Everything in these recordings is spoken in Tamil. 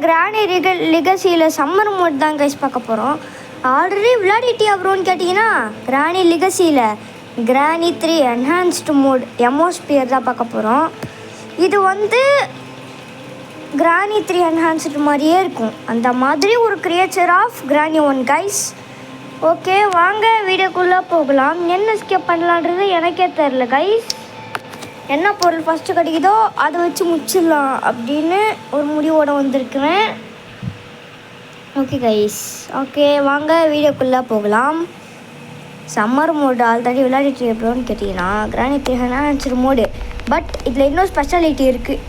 கிரானி லிகசியில் சம்மர் மோட் தான் கைஸ் பார்க்க போகிறோம். ஆல்ரெடி விளையாடிட்டியா ப்ரோன்னு கேட்டிங்கன்னா கிரானி லிகசியில் கிரானி 3 என்ஹான்ஸ்டு மோட் எமோஸ்பியர் தான் பார்க்க போகிறோம். இது கிரானி 3 என்ஹான்ஸ்டு மாதிரியே இருக்கும். அந்த மாதிரி ஒரு creature of granny 1 guys. Okay வாங்க வீடியோக்குள்ளே போகலாம். என்ன ஸ்கிப் பண்ணலான்றது எனக்கே தெரில கைஸ். என்ன பொருள் ஃபஸ்ட்டு கிடைக்குதோ அதை வச்சு முடிச்சிடலாம் அப்படின்னு ஒரு முடிவோடு வந்திருக்கிறேன். ஓகே கைஸ், ஓகே வாங்க வீடியோக்குள்ளே போகலாம். சம்மர் மோடு ஆல்ரெடி விளையாடிட்டு எப்படின்னு கேட்டிங்கன்னா கிரானி 3 என்ஹான்ஸ்டு மோடு. பட் இதில் இன்னும் ஸ்பெஷாலிட்டி இருக்குது.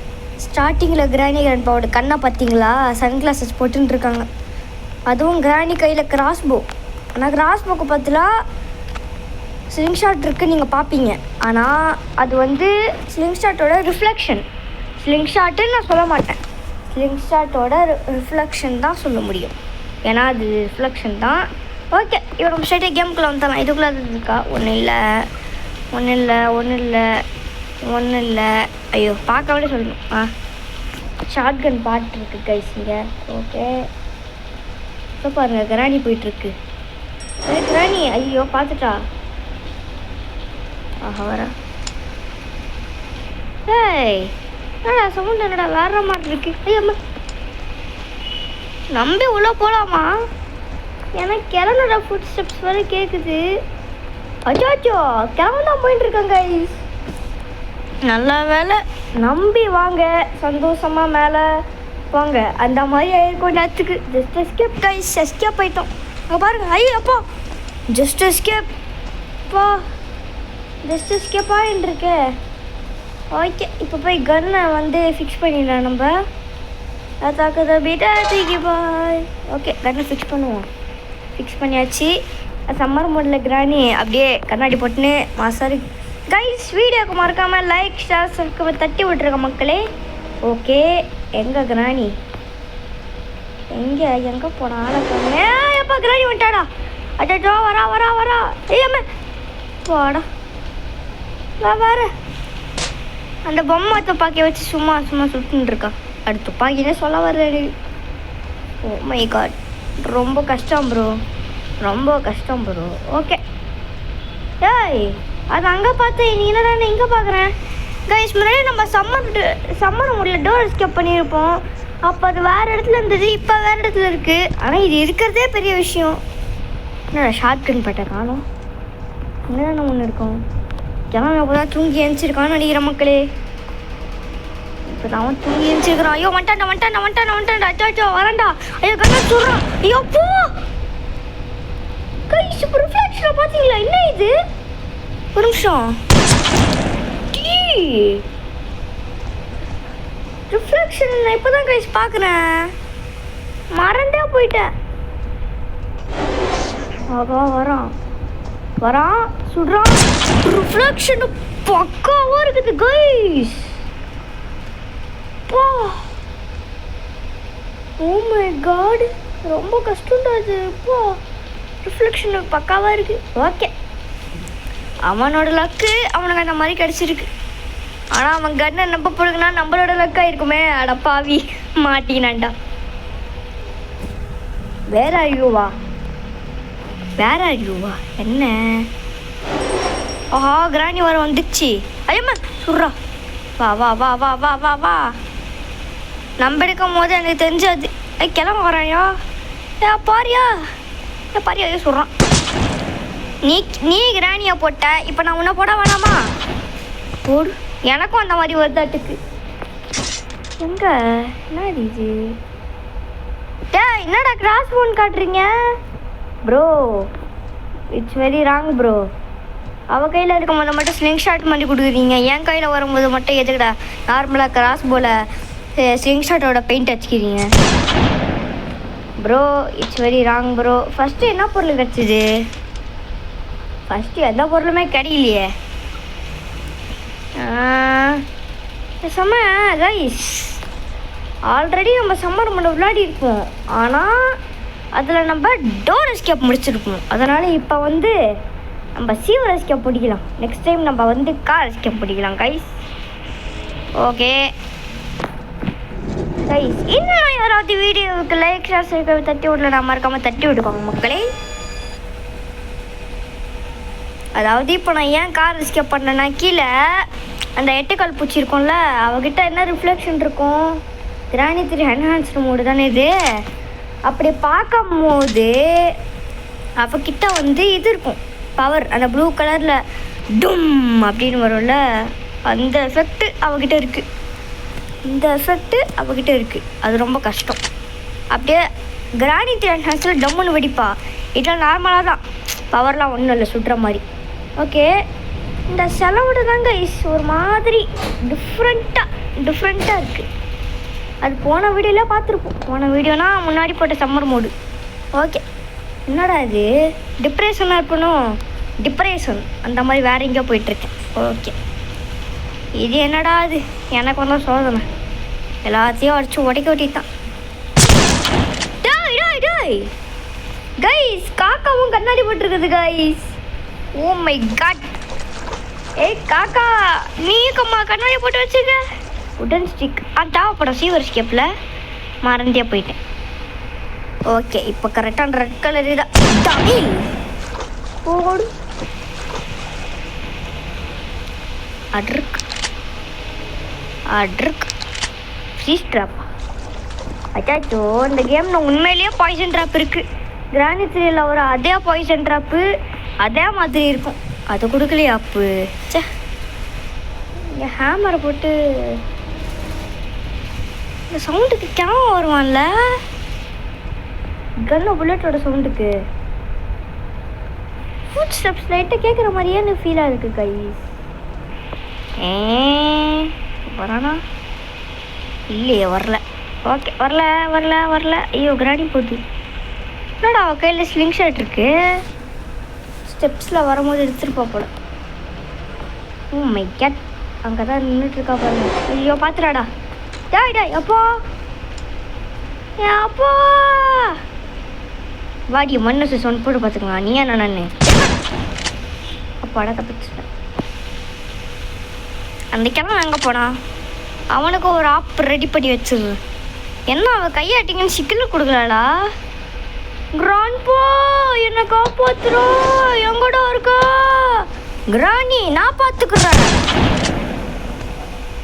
ஸ்டார்டிங்கில் கிரானி கிராண்ட்பாவோட கண்ணை பார்த்தீங்களா, சன்கிளாஸஸ் போட்டுருக்காங்க. அதுவும் கிரானி கையில் கிராஸ்போ. ஆனால் கிராஸ்போக்கு பதிலாக ஸ்லிங் ஷாட் இருக்குது, நீங்கள் பார்ப்பீங்க. ஆனால் அது ஸ்லிங் ஷாட்டோட ரிஃப்ளெக்ஷன். ஸ்லிங் ஷாட்டுன்னு நான் சொல்ல மாட்டேன், ஸ்லிங் ஷாட்டோட ரிஃப்ளெக்ஷன் தான் சொல்ல முடியும். ஏன்னா அது ரிஃப்ளெக்ஷன் தான். ஓகே இப்போ நம்ம ஸ்ட்ரைட்டாக கேமுக்குள்ளே வந்துடலாம். இதுக்குள்ளே அது இருக்கா? ஒன்றும் இல்லை. ஐயோ பார்க்கவே சொல்லணும். ஷார்ட் கன் பாட்டு இருக்குது கைஸ் இங்கே. ஓகே இப்போ பாருங்கள் கிரானி போயிட்டுருக்கு. கிரானி ஐயோ பார்த்துட்டா. வர ஏய் என்னடா சவுண்ட், என்னடா வேற மாதிரி இருக்கு. ஐயம்மா நம்பி உள்ளே போகலாமா? எனக்கு கிளம்புற ஃபுட் ஸ்டெப்ஸ் வேறு கேட்குது. அச்சோ கிளம்பு தான் போயிட்டுருக்கேன் கைஸ். நல்ல வேலை, நம்பி வாங்க, சந்தோஷமாக மேலே வாங்க. அந்த மாதிரி ஆயிருக்கும் நேரத்துக்கு. ஜஸ்ட் எஸ்கேப் கைஸ், எஸ்கேப் ஆகிட்டோம். அங்கே பாருங்கள். ஐயோ அப்பா ஜஸ்ட் எஸ்கேப் பா, ஜஸ்ட் எஸ்கேப்பாக இருக்கு. ஓகே இப்போ போய் கன்னை ஃபிக்ஸ் பண்ணிடலாம். நம்ம தாக்குத பீட்டா தூக்கி பாய். ஓகே கன்னை ஃபிக்ஸ் பண்ணுவோம். ஃபிக்ஸ் பண்ணியாச்சு. சம்மர் மோடில் கிரானி அப்படியே கண்ணாடி போட்டுன்னு மாசாரி கைஸ். வீடியோக்கு மறக்காமல் லைக் ஷேர் சப்ஸ்கிரைப் தட்டி விட்டுருக்க மக்களே. ஓகே எங்கே கிரானி, எங்கே போனா ஆளை? எப்போ கிரானி வந்துட்டாடா? அச்சோ வரா ஐயம்மா போடா. வேற அந்த பொம்மை துப்பாக்கியை வச்சு சும்மா சுட்டுன்னு இருக்கா. அடுத்து துப்பாக்கினே சொல்ல வர்றாரு. ஓ மை காட், ரொம்ப கஷ்டம் ப்ரோ. ஓகே ஏய் அது அங்கே பார்த்து நீ என்னடா இங்கே பார்க்குறேன் கைஸ். முன்னாடி நம்ம சம்மர் முடியல டோர் எஸ்கேப் பண்ணியிருப்போம். அப்போ அது வேறு இடத்துல இருந்தது, இப்போ வேறு இடத்துல இருக்குது. ஆனால் இது இருக்கிறதே பெரிய விஷயம். என்னடா ஷார்ட் கன் பட்ட காணும், என்னென்ன ஒன்று இருக்கும். கிளம்பி அப்போ தான் தூங்கி எழுந்திருக்கான்னு நினைக்கிற மக்களே. இப்போ தான் தூங்கி எழுந்திருக்கிறான். ஐயோ வந்துட்டான்டா. அச்சோ வரேன்டா. ஐயோ கண்ணா சொல்கிறான். ஐயோ போ கைஸ். இப்போ ரிஃப்ளெக்ஷனை பார்த்தீங்களா? என்ன இது? ஒரு நிமிஷம். ரிஃப்ளெக்ஷன் நான் இப்போ தான் கைஸ் பார்க்குறேன். மறந்தே போயிட்டேன். வரான் சுடுறான். ரிஃப்ளெக்ஷன் பக்காவாக இருக்குது கைஸ். பா ஓ மை காட், ரொம்ப கஷ்டம்டா அது. பா ரிஃப்ளெக்ஷன் பக்காவாக இருக்குது. ஓகே அவனோட லக்கு அவனுக்கு அந்த மாதிரி கிடச்சிருக்கு. ஆனால் அவன் கண்ணை நம்ப போடுங்கன்னா நம்மளோட லக்காக இருக்குமே. அடப்பாவி மாட்டினான்டா. வேற ஐயோவா என்ன? ஆஹா கிரானி வர வந்துச்சு. ஐயம்மா சுட்றா. வா நம்ம எடுக்கும் போது எனக்கு தெரிஞ்சது. கிளம்ப வராயா? பாரியா ஐயோ சொல்கிறான். நீ கிரானியை போட்ட, இப்போ நான் உன்னை போட வேணாமா? போடு. எனக்கும் அந்த மாதிரி வருதாட்டுக்கு. எங்க என்ன இது? என்னடா கிராஸ் போன் காட்டுறீங்க bro? It's very wrong bro. அவள் கையில் இருக்கும்போது மட்டும் ஸ்லிங் ஷாட் பண்ணி கொடுக்குறீங்க, என் கையில் வரும்போது மட்டும் எதுக்குடா நார்மலாக கிராஸ் போல ஸ்லிங் ஷாட்டோட பெயிண்ட் அடிச்சிக்கிறீங்க bro? It's very wrong bro. First என்ன பொருள் கிடச்சிது? ஃபஸ்ட்டு எந்த பொருளுமே கிடைக்கலையே. செம்ம கைஸ். ஆல்ரெடி நம்ம சம்மர் மோட் விளையாடி இருப்போம். ஆனால் அதில் நம்ம டோர் எஸ்கேப் முடிச்சிருப்போம். அதனால் இப்போ நம்ம சீவர் எஸ்கேப் பிடிக்கலாம். நெக்ஸ்ட் டைம் நம்ம கார் எஸ்கேப் பிடிக்கலாம் கைஸ். ஓகே கைஸ் இன்னும் யாராவது வீடியோவுக்கு லைக் ஷேர் சப்ஸ்கிரைப் தட்டி விடல, நான் மறக்காமல் தட்டி விடுவாங்க மக்களே. அதாவது இப்போ நான் ஏன் கார் எஸ்கேப் பண்ணேன்னா, கீழே அந்த எட்டுக்கால் பூச்சி இருக்கும்ல, அவகிட்ட என்ன ரிஃப்ளெக்ஷன் இருக்கும், கிராணி 3 என்ஹான்ஸ்டு மோடு தானே இது. அப்படி பார்க்கும்போது அவகிட்ட வந்து இது இருக்கும், பவர், அந்த ப்ளூ கலரில் டும் அப்படின்னு வரும்ல, அந்த எஃபெக்ட் அவகிட்ட இருக்குது. இந்த எஃபெக்ட் அவகிட்ட இருக்குது, அது ரொம்ப கஷ்டம். அப்படியே கிராணி 3 என்ஹான்ஸில் டம்முன்னு வெடிப்பா. இதெல்லாம் நார்மலாக தான், பவர்லாம் ஒன்றும் இல்லை சுடுற மாதிரி. ஓகே, இந்த செலவோட தாங்க ஒரு மாதிரி டிஃப்ரெண்ட்டாக இருக்குது. அது போன வீடியோவில் பார்த்துருப்போம். போன வீடியோனா முன்னாடி போட்ட சம்மர் மோடு. ஓகே, என்னடா இது டிப்ரெஷனாக இருக்கணும், டிப்ரெஷன் அந்த மாதிரி வேறு எங்கேயோ போயிட்டுருக்கேன். ஓகே, இது என்னடா இது, எனக்கு வந்தால் சோதனை எல்லாத்தையும் அடிச்சு உடைக்க ஓட்டித்தான். கைஸ் காக்காவும் கண்ணாடி போட்டிருக்குது கைஸ். Oh my God. ஏய் காக்கா, நீ கம்மா கண்ணாடி போட்டு வச்சுக்க. உடன் ஸ்டிக் தேவைப்படும் சீவர் ஸ்கேப்பில், மறந்தே போயிட்டேன். ஓகே, இப்போ கரெக்டான ரெட் கலர் தான் தமிழ் போடு. அட்ருக்கு ஃப்ரீஸ் ட்ராப்பா? அச்சாச்சோ, இந்த கேமில் உண்மையிலேயே பாய்சன் ட்ராப் இருக்குது. கிராணி 3ல் வர அதே பாய்சன் ட்ராப்பு அதே மாதிரி இருக்கும், அது கொடுக்கலையா அப்பு? சே, இங்கே ஹேமரை போட்டு இந்த சவுண்டுக்கு கேமரா வருவான்ல, கன்னு புல்லட்டோட சவுண்டுக்கு ஃபுட் ஸ்டெப்ஸ் லைட்டாக கேட்குற மாதிரியே எனக்கு ஃபீலாக இருக்குது கைஸ். வரானா? இல்லையே, வரல. ஓகே, வரல. ஐயோ கிராணி போகுது. என்னடா அவள் கையில் ஸ்லிங் ஷாட் இருக்கு, ஸ்டெப்ஸில் வரும்போது எடுத்துருப்பா போல. ஓ மை கேட், அங்கே தான் நின்றுட்டுருக்கா பாருங்க. ஐயோ பார்த்துடாடா. டேய் அப்போ வாடி மண்ணு சொன்ன போட்டு பார்த்துக்கலாம். நீ என்ன நான் அப்பாடா தப்பிச்சிட்டேன். அந்த கிழமை எங்கே போனான்? அவனுக்கு ஒரு ஆப் ரெடி பண்ணி வச்சிரு. என்ன அவன் கையாட்டிங்கன்னு சிக்கல் கொடுக்கலாடா. கிராண்ட்பா என்ன காப்பாத்துறோம், எங்கடா இருக்கா கிராணி? நான் பார்த்துக்கிறேன்.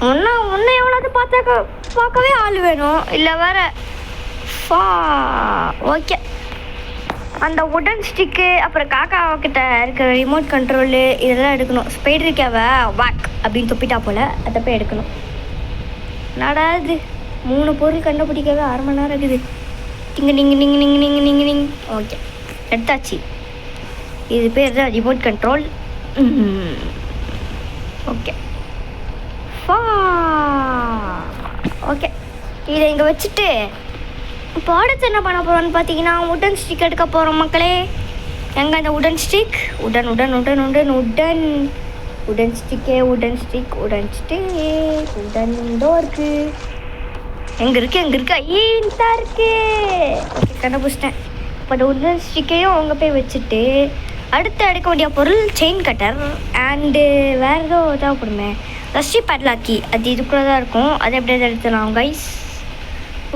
உன்னை எவ்வளவு பார்க்கவே ஆள் வேணும் இல்லை வேற. ஓகே, அந்த உடன் ஸ்டிக்கு அப்புறம் காக்காக்கிட்ட இருக்கிற ரிமோட் கண்ட்ரோலு இதெல்லாம் எடுக்கணும். ஸ்பைடருக்காவை வாக் அப்படின்னு துப்பிட்டா போல், அதை போய் எடுக்கணும். நடாது 3 பொருள் கண்டுபிடிக்கவே 1/2 மணி நேரம் இருக்குது. நீங்க ஓகே, எடுத்தாச்சு. இது பேர் தான் ரிமோட் கண்ட்ரோல். ஓகே ஓகே, இதை இங்கே வச்சுட்டு இப்போ அடுத்து என்ன பண்ண போகிறோன்னு பார்த்தீங்கன்னா, உடன் ஸ்டிக் எடுக்க போகிறோம் மக்களே. எங்கே அந்த உடன் ஸ்டிக்? உடன் ஸ்டிக்கே, உடன் ஸ்டிக் உடன் இதோ இருக்குது. எங்கே இருக்கு? ஐயா இருக்கு. ஓகே, கண்டுபிடிச்சிட்டேன். இப்போ அந்த உடன் ஸ்டிக்கையும் அவங்க போய் வச்சுட்டு அடுத்து எடுக்க வேண்டிய பொருள் செயின் கட்டர் அண்டு வேறு ஏதோ தேவைப்படுமே, ரஷ்டி பேட்லாக்கி. அது இதுக்குள்ளே தான் இருக்கும், அது எப்படியாவது எடுத்துடலாம் கைஸ்.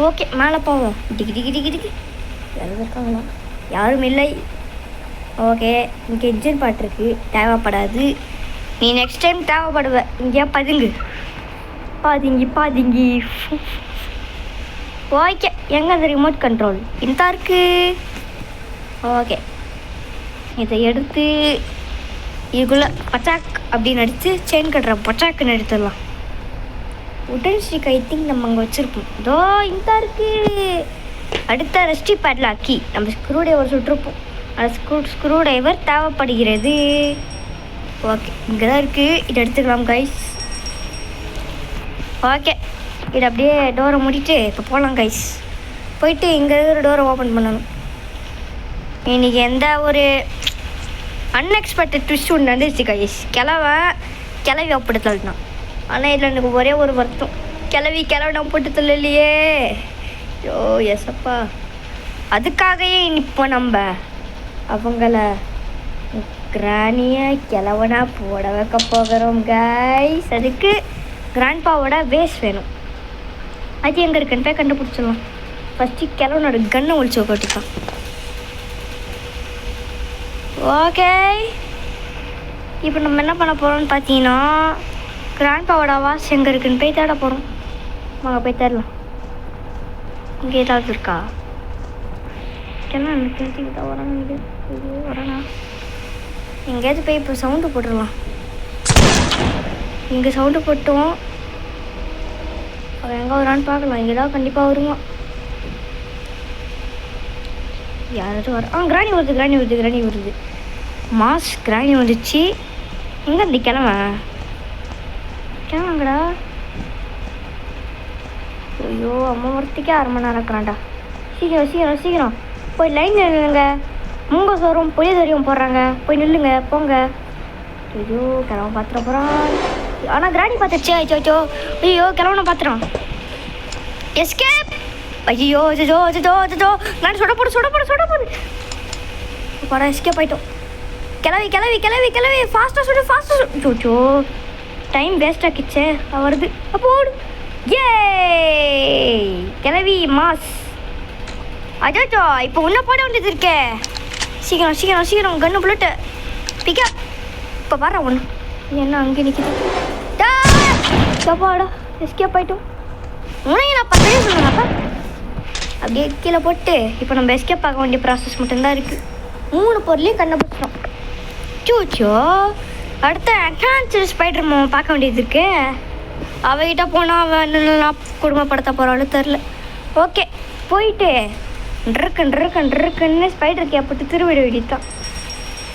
ஓகே, மேலே போவோம். டிக்கி யாரும் இருக்காங்களா? யாரும் இல்லை. ஓகே, இங்கே இன்ஜின் பாட்டு இருக்குது, தேவைப்படாது. நீ நெக்ஸ்ட் டைம் தேவைப்படுவ. இங்கேயா பாதிங்கி. ஓகே, எங்கே அந்த ரிமோட் கண்ட்ரோல்? இந்த இருக்குது. ஓகே, இதை எடுத்து இதுக்குள்ளே பச்சாக் அப்படின்னு அடித்து செயின் கட்டுற பச்சாக்குன்னு எடுத்துடலாம். உடன் ஸ்டிக் ஐ திங்க் நம்ம அங்கே வச்சுருப்போம். இதோ இந்த இருக்குது. அடுத்த ரஷ்டி பேட்லாக்கி நம்ம ஸ்க்ரூ டைவர் சுட்டிருப்போம். அந்த ஸ்க்ரூ டைவர் தேவைப்படுகிறது. ஓகே, இங்கே தான் இருக்குது. இதை எடுத்துக்கலாம் கைஸ். ஓகே, இதை அப்படியே டோரை மூடிட்டு இப்போ போகலாம் கைஸ். போயிட்டு இங்கே இருக்கிற டோரை ஓப்பன் பண்ணணும். இன்றைக்கி எந்த ஒரு அன்எக்ஸ்பெக்டட் ட்விஸ்ட் ஒன்று நடந்துச்சு கைஸ். கிளவி அப்படித்தான். ஆனால் இதில் எனக்கு ஒரே ஒரு வருத்தம், கிளவி நான் போட்டு சொல்லலையே. ஐயோ எஸ்ப்பா, அதுக்காகவே இப்போ நம்ம அவங்கள கிராணியை கிழவனா போட வைக்க போகிறோம் கைஸ். அதுக்கு கிராண்ட்பாவோட வேஸ்ட் வேணும். அது எங்கே இருக்குன்னு போய் கண்டுபிடிச்சிடலாம். ஃபஸ்ட்டு கிளவனோட கன்னை ஒழிச்சு கொட்டிக்கலாம். ஓகே, இப்போ நம்ம என்ன பண்ண போகிறோம்னு பார்த்தீங்கன்னா கிராண்ட்பாவோட வாஸ் எங்கே இருக்குன்னு போய் தேட போகிறோம். வாங்க போய் தேடலாம். இங்கே ஏதாவது இருக்கா? எனக்கு தெரிஞ்சுக்கிட்டா வராங்க. வரண்ணா எங்கேயாவது போய் இப்போ சவுண்டு போட்டுடலாம். இங்கே சவுண்டு போட்டோம். அவன் எங்கே வரான்னு பார்க்கலாம். இங்கே தான் கண்டிப்பாக வருவான். யாராவது வர கிராணி வருது. மாஸ் கிராணி வந்துச்சு. எங்கே இந்த கிளம்பங்கடா. ஐயோ, அம்மா ஒருத்திக்கே 1/2 மணி நேரம் இருக்கிறான்டா. சீக்கிரம் போய் லைன் நில்லுங்க. மூங்க சோறும் புளிய தெரியும் போடுறாங்க. போய் நில்லுங்க, போங்க. ஐயோ, கிழவனை பார்த்துட போகிறான். ஆனால் கிராணி பார்த்துருச்சு. ஐயோ கிழவனை பார்த்துறான். எஸ்கேப். ஐயோ நான் சுட போடு. படம் எஸ்கேப் ஆகிட்டோம். கிளவி ஃபாஸ்ட்டாக சுடு. டைம் வேஸ்ட் ஆக்கிச்சே. வருது அப்போ ஓடு. ஏ கிளவி மாஸ். அஜோ இப்போ உன்ன போட வேண்டியது இருக்கே. சீக்கிரம் கன்னு புல்லட்டு பிக்கப். இப்போ வர ஒன்று என்ன அங்கே நிற்கிது. பாடா எஸ்கேப் ஆகிட்டோம். உனையும் நான் பத்தவே சொல்லுங்கப்பா. அப்படியே கீழே போட்டு இப்போ நம்ம எஸ்கேப் ஆக வேண்டிய ப்ராசஸ் மட்டும்தான் இருக்குது. 3 பொருளையும் கண்டுபிடிச்சிட்டோம். சூச்சோ, அடுத்த அட்வான்ஸ்டு ஸ்பைடர் மாமா பார்க்க வேண்டியது இருக்கு. அவகிட்ட போனால் அவன் நான் குடும்பப்படுத்த போகிறாலும் தெரில. ஓகே, போயிட்டு இருக்குன்னு ஸ்பைடர் கேப்பட்டு திருவிட வேண்டியதுதான்.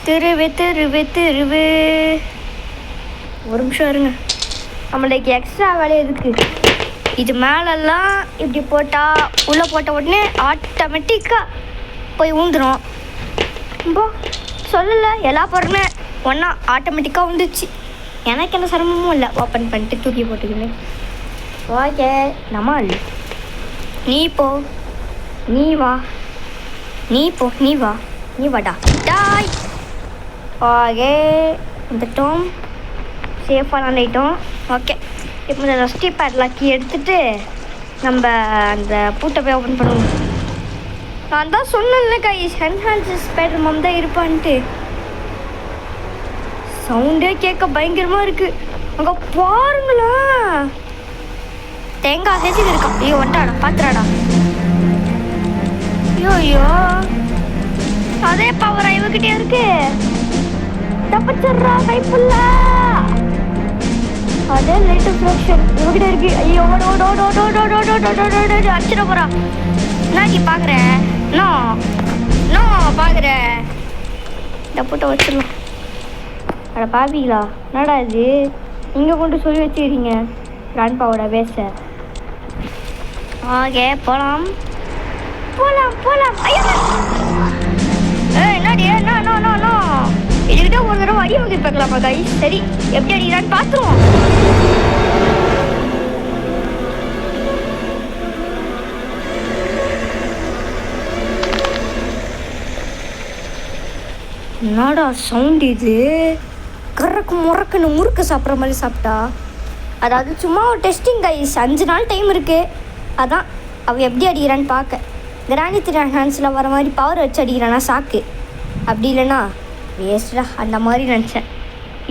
திருவு ஒரு நிமிஷம் இருங்க. நம்மளுக்கு எக்ஸ்ட்ரா வேலை எதுக்கு? இது மேலெல்லாம் இப்படி போட்டால் உள்ளே போட்ட உடனே ஆட்டோமேட்டிக்காக போய் ஊந்துடும். ரொம்ப சொல்லலை, எல்லா பொருளுமே ஒன்றா ஆட்டோமேட்டிக்காக வந்துச்சு. எனக்கு எந்த சிரமமும் இல்லை. ஓப்பன் பண்ணிட்டு தூக்கி போட்டுக்கின்னு. ஓகே, நம்மள் நீ போ, நீ வா, நீ வாடா டாய். ஓகே, வந்துட்டோம். சேஃபாக நல்லாயிட்டோம். ஓகே, இப்போ இந்த ரஸ்டி பேட்லாக்கி எடுத்துகிட்டு நம்ம அந்த பூட்டை போய் ஓப்பன் பண்ணுவோம். நான் தான் சொன்னேன்ல கைஸ், என்ஹான்ஸ் ஸ்பைடர் மாம் தான் இருப்பான்ட்டு. சவுண்டே கேட்க பயங்கரமாக இருக்குது. அங்கே பாருங்களா, தேங்காய் சேர்த்து இருக்கான். ஐயோ ஒட்டாடா, பார்த்துறாடா. ஐயோ அதே பவரா இவகிட்டே இருக்கு. தப்பிச்சிட்றா கைப்புள்ள. அதே லைட் ஃப்ளக்ஷன் இவகிட்ட இருக்கு. ஐயோ அடிச்சிட போறா. நான் பார்க்குறேன். நோ பார்க்குறேன். இந்த போட்டோ வச்சிடலாம். அட பாப்பீங்களா, என்னடா இது இங்கே கொண்டு சொல்லி வச்சுக்கிறீங்க கிராண்ட்பாவோட வேஸ்ட்டை. ஓகே, போகலாம். ஐயோ என்னடி நோ இதுக்கிட்ட ஒரு தடவை அடி வாங்கி பார்க்கலாமா கை? சரி, எப்படி அடிக்கிறான்னு பார்த்துருவோம். என்னடா சவுண்ட் இது? முறக்குன்னு முறுக்கு சாப்பிட்ற மாதிரி சாப்பிட்டா. அதாவது சும்மா ஒரு டெஸ்டிங் கைஸ். 5 நாள் டைம் இருக்குது. அதான் அவள் எப்படி அடிக்கிறான்னு பார்க்க. கிராணி 3 ஹேண்ட்ஸில் வர மாதிரி பவர் வச்சு அடிக்கிறானா சாக்கு. அப்படி இல்லைன்னா வேஸ்டா அந்த மாதிரி நினச்சேன்.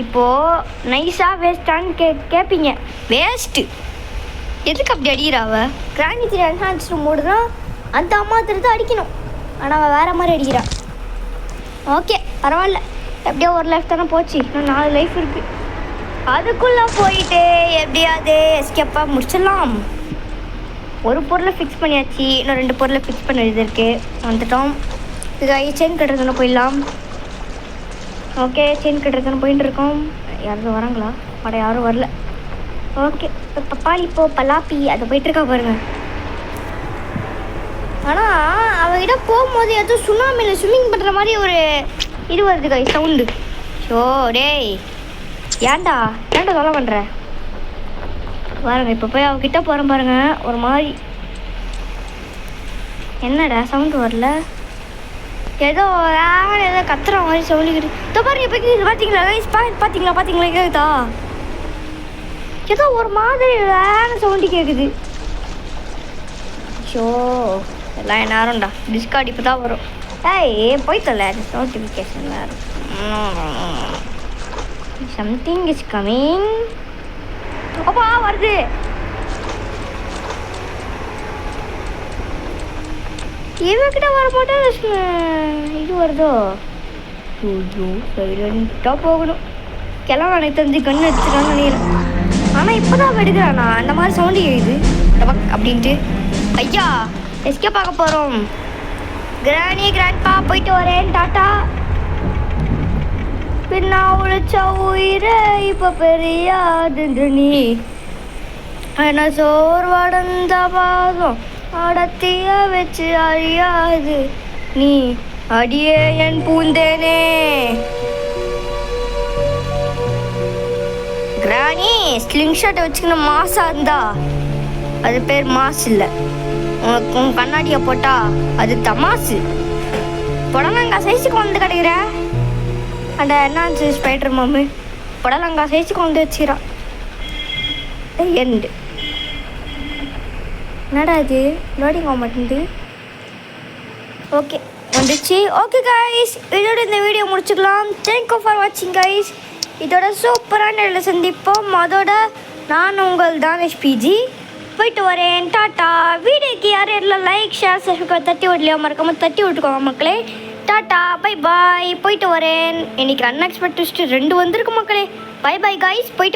இப்போது நைஸாக வேஸ்ட்டான்னு கேட்பீங்க. வேஸ்ட்டு எதுக்கு அப்படி அடிக்கிறா அவள்? கிராணி 3 ஹேண்ட்ஸ் மோடு தான் அந்த அம்மா திருத்த அடிக்கணும். ஆனால் அவள் வேறு மாதிரி அடிக்கிறா. ஓகே, பரவாயில்ல. எப்படியோ ஒரு லைஃப் தானே போச்சு. இன்னும் 4 லைஃப் இருக்குது. அதுக்குள்ளே போயிட்டு எப்படியாவது எஸ்கேப்பாக முடிச்சிடலாம். ஒரு பொருளை ஃபிக்ஸ் பண்ணியாச்சு. இன்னும் 2 பொருளை ஃபிக்ஸ் பண்ண வேண்டியது இருக்குது. வந்துட்டோம். இது செயின் கட்டுறதுன்னு போயிடலாம். ஓகே, செயின் கட்டுறதுன்னு போயிட்டு இருக்கோம். யாரும் வராங்களா? யாரும் வரல. ஓகே, இப்போ பப்பாளி பலாப்பி அது போயிட்டுருக்கா பாருங்கள். ஆனால் அவகிட்ட போகும்போது ஏதோ சுனாமியில் ஸ்விம்மிங் பண்ணுற மாதிரி ஒரு இது வருது கை சவுண்டு. ஷோ டேய், ஏன்டா தொலை பண்ணுற பாருங்க. இப்போ போய் அவகிட்ட போகிறேன் பாருங்கள். ஒரு மாதிரி என்னடா சவுண்டு வரல. ஏதோ கத்துற மாதிரி சொல்லிக்கிட்டு இதோ பாருங்க. இப்போ பார்த்தீங்களா கைஸ்? பார்த்தீங்களா கேட்குதா? ஏதோ ஒரு மாதிரி சவுண்டு கேட்குது. ஷோ எல்லாம் நேரம்டா டிஸ்கார்ட் இப்போ தான் வரும். ஏய் போய்த்தல நோட்டிஃபிகேஷன் வேறு. Something is coming. அப்பா வருது. இவகிட்ட வர மாட்டேன். இது வருதோ? ஐயோ சைலண்ட்டாக போகணும். கிளம்ப எனக்கு தெரிஞ்சு கண்ணு எடுத்துக்கான்னு நினைக்கிறேன். ஆனால் இப்போ தான் எடுக்கிறானா அந்த மாதிரி சவுண்டு எழுது டபக் அப்படின்ட்டு. ஐயா எஸ்கே பார்க்க போகிறோம். கிராணி கிராண்ட்பா போயிட்டு வரேன் டாட்டா. பின்னா உழைச்ச உயிரை இப்போ பெரியாது நீ என்ன சோர்வடைந்த பாதம் அடத்திய வச்சு அழியாது நீ அடியே என் பூந்தேனே. கிராணி ஸ்லிங் ஷாட்டை வச்சுக்கணும் மாசா இருந்தா அது பேர் மாசு இல்லை. உனக்கு உன் கண்ணாடியை போட்டா அது தமாசு. புடலங்காய் சைஸுக்கு வந்து கிடைக்கிற அந்த என்னாச்சு ஸ்பைடர் மாமு புடலங்காய் சைஸுக்கு வந்து வச்சுக்கிறான். எண்டு என்னடா இது லோடிங் ஆக மாட்டேங்குது. ஓகே வந்துச்சு. ஓகே கைஸ் இதோட இந்த வீடியோ முடிச்சுக்கலாம். தேங்க்யூ ஃபார் வாட்சிங் கைஸ். இதோட சூப்பரான இதில் சந்திப்போம். அதோட நான் உங்கள் தானேஷ் பிஜி போயிட்டு வரேன் டாட்டா. வீடியோக்கு யார் எல்லாம் லைக் ஷேர் சப்ஸ்கிரைப் தட்டி விடலையா மறக்காமல் தட்டி விட்டுக்கோங்க மக்களே. டாட்டா பை பாய் போயிட்டு வரேன். இன்னைக்கு அன்எக்ஸ்பெக்டட் 2 வந்திருக்கு மக்களே. பை பை கைஸ் போயிட்டு வரேன்.